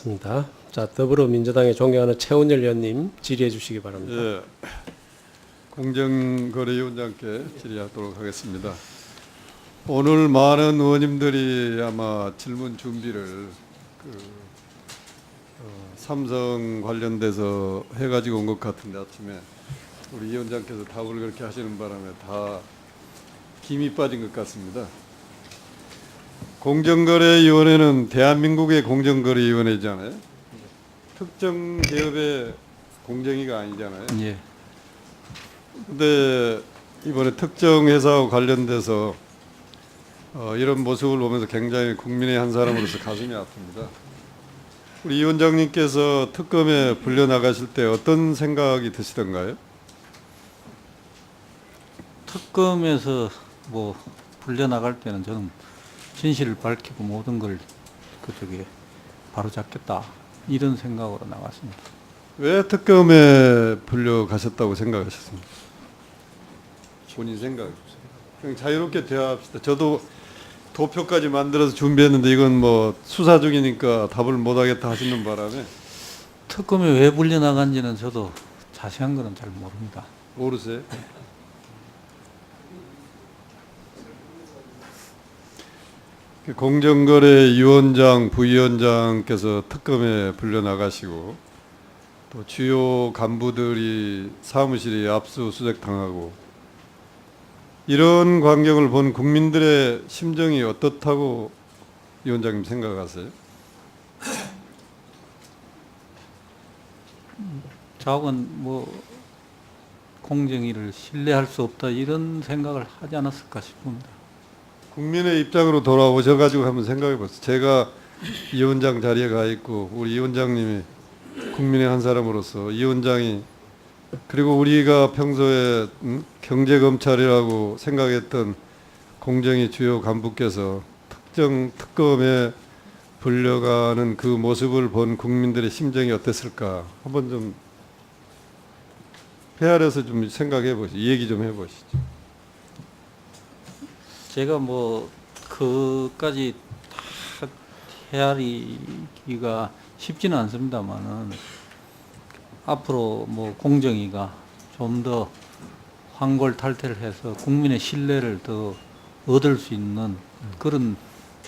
있습니다. 자, 더불어민주당의 존경하는 최원열 의원님 질의해 주시기 바랍니다. 예, 공정거래위원장께 질의하도록 하겠습니다. 오늘 많은 의원님들이 아마 질문 준비를 삼성 관련돼서 해가지고 온 것 같은데 아침에 우리 위원장께서 답을 그렇게 하시는 바람에 다 김이 빠진 것 같습니다. 공정거래위원회는 대한민국의 공정거래위원회잖아요. 특정 기업의 공정위가 아니잖아요. 예. 근데 이번에 특정 회사와 관련돼서 이런 모습을 보면서 굉장히 국민의 한 사람으로서 가슴이 아픕니다. 우리 위원장님께서 특검에 불려 나가실 때 어떤 생각이 드시던가요? 특검에서 뭐 불려 나갈 때는 저는 진실을 밝히고 모든 걸 그쪽에 바로 잡겠다 이런 생각으로 나갔습니다. 왜 특검에 불려 가셨다고 생각하셨습니까? 본인 생각. 그냥 자유롭게 대화합시다. 저도 도표까지 만들어서 준비했는데 이건 뭐 수사 중이니까 답을 못 하겠다 하시는 바람에 특검에 왜 불려 나간지는 저도 자세한 거는 잘 모릅니다. 모르세요? 공정거래위원장, 부위원장께서 특검에 불려 나가시고 또 주요 간부들이 사무실에 압수수색 당하고 이런 광경을 본 국민들의 심정이 어떻다고 위원장님 생각하세요? 자국은 뭐 공정위를 신뢰할 수 없다 이런 생각을 하지 않았을까 싶습니다. 국민의 입장으로 돌아오셔가지고 한번 생각해 보세요. 제가 위원장 자리에 가 있고 우리 위원장님이 국민의 한 사람으로서 위원장이 그리고 우리가 평소에 경제검찰이라고 생각했던 공정위 주요 간부께서 특정 특검에 불려가는 그 모습을 본 국민들의 심정이 어땠을까 한번 좀 헤아려서 좀 생각해 보시죠. 얘기 좀 해보시죠. 제가 뭐 그까지 다 헤아리기가 쉽지는 않습니다만은 앞으로 뭐 공정위가 좀 더 환골탈태를 해서 국민의 신뢰를 더 얻을 수 있는 그런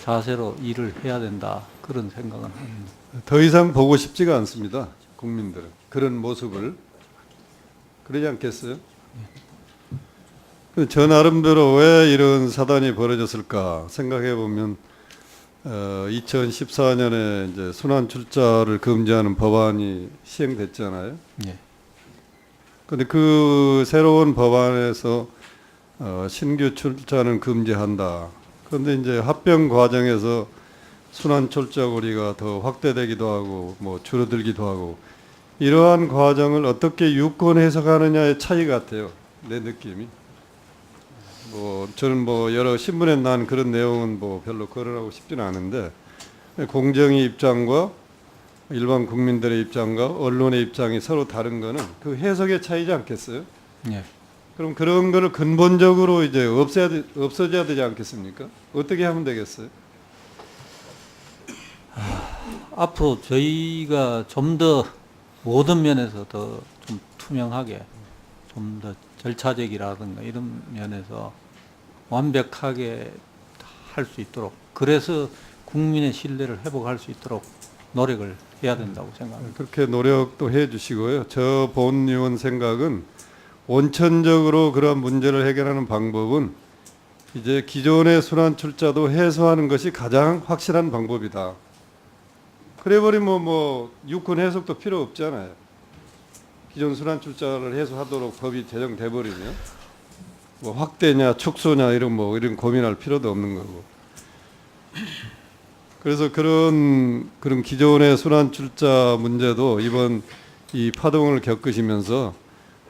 자세로 일을 해야 된다 그런 생각은 합니다. 더 이상 보고 싶지가 않습니다. 국민들은 그런 모습을 그러지 않겠어요? 저 나름대로 왜 이런 사단이 벌어졌을까 생각해 보면 2014년에 이제 순환 출자를 금지하는 법안이 시행됐잖아요. 예. 그런데 그 새로운 법안에서 신규 출자는 금지한다. 그런데 이제 합병 과정에서 순환 출자 고리가 더 확대되기도 하고 뭐 줄어들기도 하고 이러한 과정을 어떻게 유권 해석하느냐의 차이 같아요. 내 느낌이. 뭐 저는 뭐 여러 신문에 난 그런 내용은 뭐 별로 거론하고 싶지는 않은데 공정위 입장과 일반 국민들의 입장과 언론의 입장이 서로 다른 거는 그 해석의 차이지 않겠어요? 예. 그럼 그런 거를 근본적으로 이제 없어져야 되지 않겠습니까? 어떻게 하면 되겠어요? 앞으로 저희가 좀 더 모든 면에서 더 좀 투명하게 좀 더 절차적이라든가 이런 면에서 완벽하게 할 수 있도록 그래서 국민의 신뢰를 회복할 수 있도록 노력을 해야 된다고 생각합니다. 그렇게 노력도 해 주시고요. 저 본 의원 생각은 원천적으로 그런 문제를 해결하는 방법은 이제 기존의 순환 출자도 해소하는 것이 가장 확실한 방법이다. 그래 버리면 뭐 유권 해석도 필요 없잖아요. 기존 순환 출자를 해소하도록 법이 제정돼 버리면 뭐 확대냐 축소냐 이런 고민할 필요도 없는 거고. 그래서 그런 기존의 순환 출자 문제도 이번 이 파동을 겪으시면서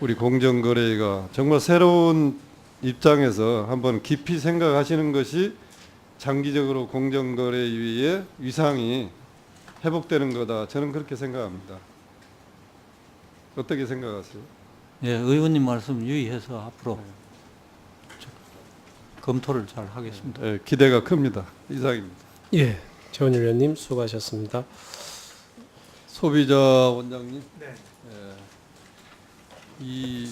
우리 공정거래위가 정말 새로운 입장에서 한번 깊이 생각하시는 것이 장기적으로 공정거래위의 위상이 회복되는 거다. 저는 그렇게 생각합니다. 어떻게 생각하세요? 예, 의원님 말씀 유의해서 앞으로 검토를 잘 하겠습니다. 기대가 큽니다. 이상입니다. 예, 최원열 의원님 수고하셨습니다. 소비자 원장님. 네. 이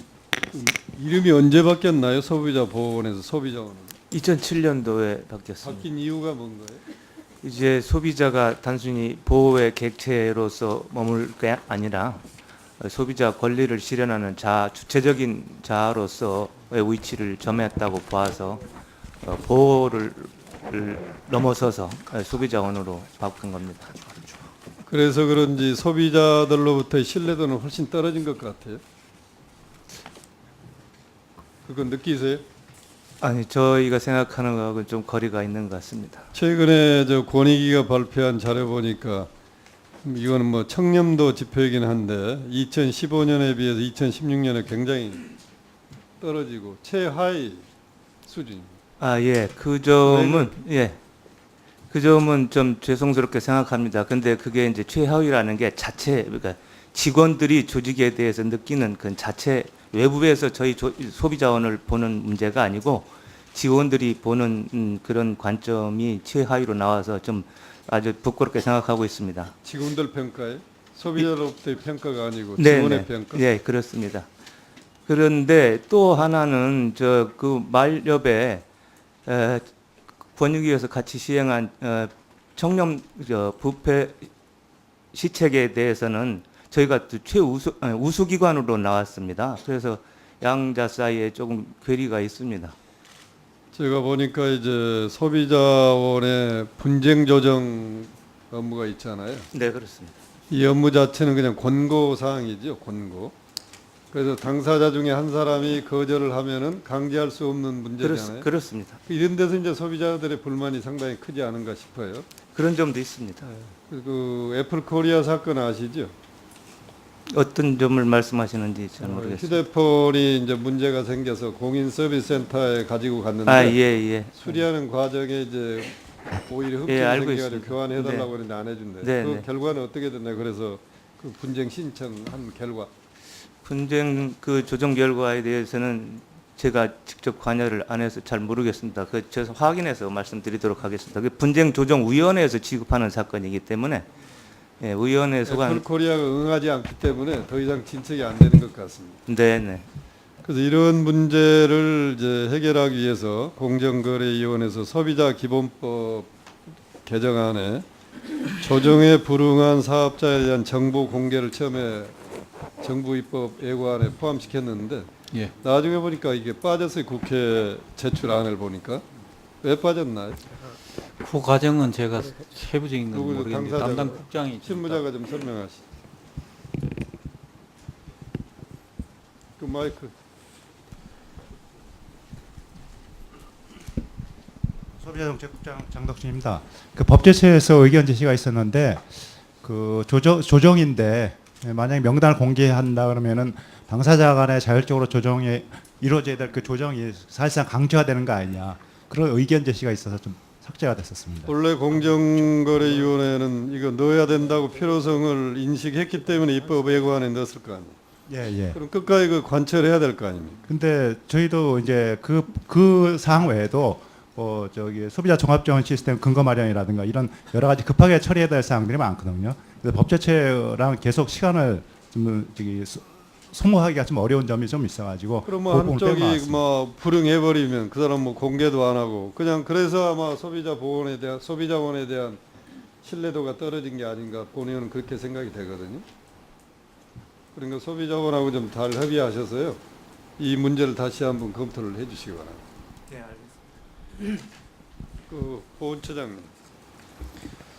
이름이 언제 바뀌었나요? 소비자 보호원에서 소비자원은 2007년도에 바뀌었습니다. 바뀐 이유가 뭔가요? 이제 소비자가 단순히 보호의 객체로서 머물 게 아니라 소비자 권리를 실현하는 주체적인 자아로서의 위치를 점했다고 봐서 보호를 넘어서서 소비자원으로 바꾼 겁니다. 그래서 그런지 소비자들로부터의 신뢰도는 훨씬 떨어진 것 같아요. 그건 느끼세요? 아니, 저희가 생각하는 거하고는 좀 거리가 있는 것 같습니다. 최근에 저 권익위가 발표한 자료 보니까 이거는 뭐 청렴도 지표이긴 한데 2015년에 비해서 2016년에 굉장히 떨어지고 최하위 수준입니다. 아, 예. 그 점은 좀 죄송스럽게 생각합니다. 근데 그게 이제 최하위라는 게 그러니까 직원들이 조직에 대해서 느끼는 그 자체 외부에서 저희 소비자원을 보는 문제가 아니고 직원들이 보는 그런 관점이 최하위로 나와서 좀 아주 부끄럽게 생각하고 있습니다. 직원들 평가에 소비자로부터의 평가가 아니고 네, 직원의 네. 평가. 예, 그렇습니다. 그런데 또 하나는 그 말엽에 권익위에서 같이 시행한 청렴 부패 시책에 대해서는 저희가 우수 기관으로 나왔습니다. 그래서 양자 사이에 조금 괴리가 있습니다. 제가 보니까 이제 소비자원의 분쟁 조정 업무가 있잖아요. 네, 그렇습니다. 이 업무 자체는 그냥 권고 사항이죠, 권고. 그래서 당사자 중에 한 사람이 거절을 하면은 강제할 수 없는 문제잖아요. 그렇습니다. 이런 데서 이제 소비자들의 불만이 상당히 크지 않은가 싶어요. 그런 점도 있습니다. 그 애플 코리아 사건 아시죠? 어떤 점을 말씀하시는지 잘 모르겠습니다. 휴대폰이 이제 문제가 생겨서 공인 서비스 센터에 가지고 갔는데 아, 예. 수리하는 과정에 이제 오히려 흡진이 알고 생겨가지고 있습니다. 교환해달라고 네. 그랬는데 안 해준대. 네, 그 네. 결과는 어떻게 됐나요? 그래서 그 분쟁 신청한 결과. 분쟁 그 조정 결과에 대해서는 제가 직접 관여를 안 해서 잘 모르겠습니다. 제가 확인해서 말씀드리도록 하겠습니다. 그 분쟁 조정 위원회에서 지급하는 사건이기 때문에 위원회 소관. 애플 코리아가 응하지 않기 때문에 더 이상 진척이 안 되는 것 같습니다. 네. 그래서 이런 문제를 이제 해결하기 위해서 공정거래위원회에서 소비자기본법 개정안에 조정에 불응한 사업자에 대한 정보 공개를 처음에 정부 입법 예고안에 포함시켰는데 예. 나중에 보니까 이게 빠졌어요. 국회 제출안을 보니까. 왜 빠졌나요? 그 과정은 제가 세부적인 건 누구 모르겠는데 당사자가, 담당 국장이 실무자가 좀 설명하시죠. 그 마이크. 소비자정책국장 장덕진입니다. 그 법제처에서 의견 제시가 있었는데 그 조정인데 만약에 명단을 공개한다 그러면은 당사자 간에 자율적으로 조정이 이루어져야 될 그 조정이 사실상 강제가 되는 거 아니냐 그런 의견 제시가 있어서 좀 삭제가 됐었습니다. 원래 공정거래위원회는 이거 넣어야 된다고 필요성을 인식했기 때문에 입법 예고안에 넣었을 거 아니에요. 예. 그럼 끝까지 그 관철해야 될 거 아닙니까? 근데 저희도 이제 그 사항 외에도 소비자 종합지원 시스템 근거 마련이라든가 이런 여러 가지 급하게 처리해야 될 사항들이 많거든요. 그래서 법제처랑 계속 시간을 좀 소모하기가 좀 어려운 점이 좀 있어가지고. 그러면 한쪽이 뭐 불응해버리면 그 사람 뭐 공개도 안 하고 그냥 그래서 아마 소비자원에 대한 신뢰도가 떨어진 게 아닌가 본의원은 그렇게 생각이 되거든요. 그러니까 소비자원하고 좀 잘 협의하셔서요. 이 문제를 다시 한번 검토를 해주시기 바랍니다. 네, 알겠습니다. 그 보훈처장님.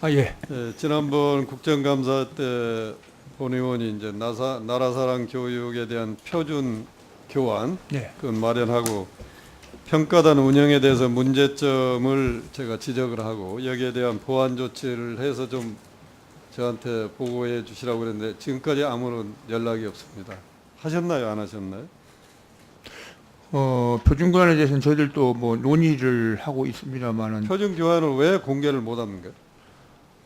예. 지난번 국정감사 때 본의원이 이제 나라사랑 교육에 대한 표준 교환 그건 마련하고 평가단 운영에 대해서 문제점을 제가 지적을 하고 여기에 대한 보완 조치를 해서 좀 저한테 보고해 주시라고 그랬는데 지금까지 아무런 연락이 없습니다. 하셨나요? 안 하셨나요? 표준 교환에 대해서는 저희들도 뭐 논의를 하고 있습니다만은 표준 교환을 왜 공개를 못 합니까?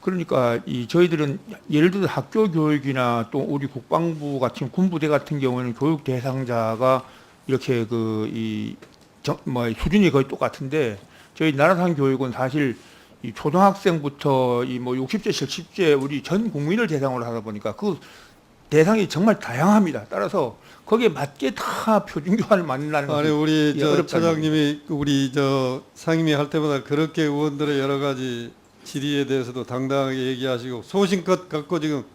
그러니까 저희들은 예를 들어 학교 교육이나 또 우리 국방부 같은 군부대 같은 경우는 교육 대상자가 이렇게 수준이 거의 똑같은데 저희 나라상 교육은 사실 이 초등학생부터 이 뭐 60세, 70세 우리 전 국민을 대상으로 하다 보니까 그 대상이 정말 다양합니다. 따라서 거기에 맞게 다 표준 교환을 만들라는 아니 것이 우리 예, 저 어렵다는 차장님이 우리 저 상임위 할 때마다 그렇게 의원들의 여러 가지 질의에 대해서도 당당하게 얘기하시고 소신껏 갖고 지금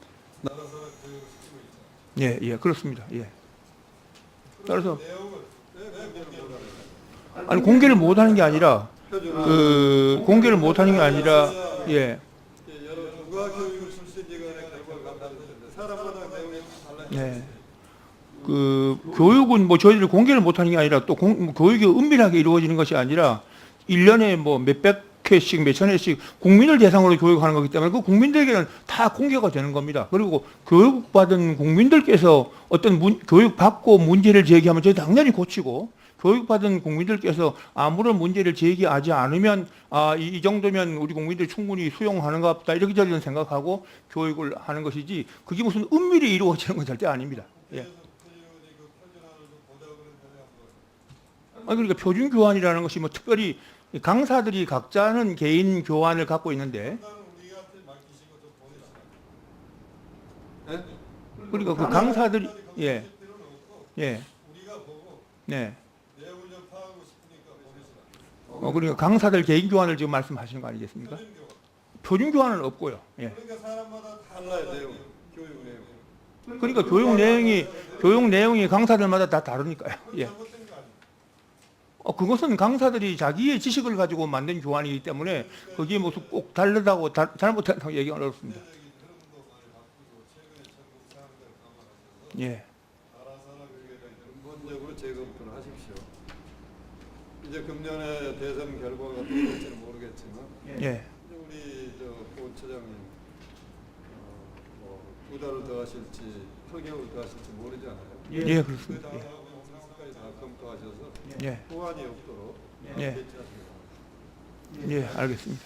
예, 예, 그렇습니다. 예. 따라서 아니 공개를 못 하는 게 아니라 그 공개를 못 하는 게 아니라 예. 누가 교육을 출신지간의 결과를 갖다주는데 사람마다 내용이 달라요. 네. 그 교육은 뭐 저희들이 공개를 못 하는 게 아니라 또 교육이 은밀하게 이루어지는 것이 아니라 1년에 뭐 몇백 회씩 몇천 회씩 국민을 대상으로 교육하는 거기 때문에 그 국민들에게는 다 공개가 되는 겁니다. 그리고 교육받은 국민들께서 어떤 교육받고 문제를 제기하면 저희 당연히 고치고 교육받은 국민들께서 아무런 문제를 제기하지 않으면 이 정도면 우리 국민들이 충분히 수용하는가 보다 이렇게 저희는 생각하고 교육을 하는 것이지 그게 무슨 은밀히 이루어지는 건 절대 아닙니다. 예. 그러니까 표준 교환이라는 것이 뭐 특별히 강사들이 각자는 개인 교환을 갖고 있는데 그러니까 그 강사들이 예. 네. 그러니까 강사들 개인 교환을 지금 말씀하시는 거 아니겠습니까? 표준 교환은 없고요. 예. 그러니까 사람마다 달라요 내용, 교육 내용. 그러니까 교육 내용이 강사들마다 다 다르니까요. 예. 그것은 강사들이 자기의 지식을 가지고 만든 교환이기 때문에 거기에 무슨 꼭 다르다고 잘못했다고 얘기가 어렵습니다. 예. 근본적으로 재검토를 하십시오. 이제 금년에 대선 결과가 어떻게 될지는 모르겠지만 예. 우리 고 처장님 뭐 2달을 더 하실지 8개월 더 하실지 모르잖아요. 예, 그렇습니다. 그 다음까지 다 검토하셔서 예. 호환이 없도록 예. 배치하시기 바랍니다. 예, 알겠습니다.